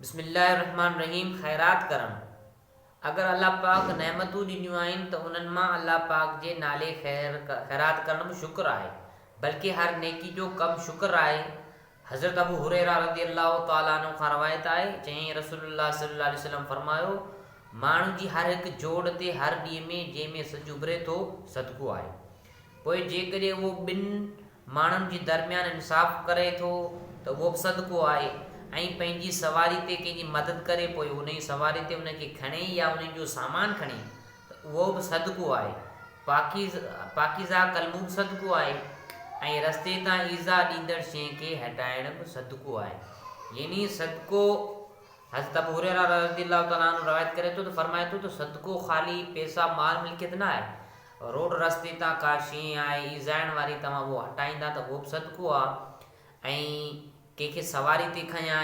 बिस्मिल्लाहिर्रहमानिर्रहीम। ख़ैरात करण अगर अल्लाह पाक नेमतूं ॾिनियूं आहिनि त उन्हनि मां अल्लाह पाक जे नाले ख़ैरात करण में शुक्र आहे, बल्कि हर नेकी जो कमु शुक्र आहे। हज़रत अबू हुरैरा रज़ी अल्लाह तआला अन्हु खां रवायत आहे, चईं रसूलुल्लाह सल्लल्लाहु अलैहि वसल्लम फरमायो, माण्हू जी हर हिकु जोड़ ते हर ॾींहं में जंहिंमें सिजु उभिरे थो सदको आहे। पोइ जेकॾहिं उहो ॿिनि माण्हुनि जे दरमियान इंसाफ़ करे थो त उहो बि सदको आहे, ऐं पंहिंजी सवारी ते कंहिंजी मदद करे पोइ उन जी सवारी ते उनखे खणे या उन जो सामान खणे त उहो बि सदको आहे। पाकीज़ा कलमू बि सदको आहे, ऐं रस्ते तां ईज़ा ॾींदड़ शइ खे हटाइण बि सदको आहे। यानी सदको हज़रत अबू हुरैरा रज़ियल्लाहु तआला अन्हु रवायत करे थो त फरमाए थो त सदको ख़ाली पैसा माल मिल्कियत न आहे, रोड रस्ते तां का शइ आहे ईज़ाइण वारी तव्हां उहो हटाईंदा त उहो बि सदको आहे। ऐं कंहिंखे सवारी ते खयां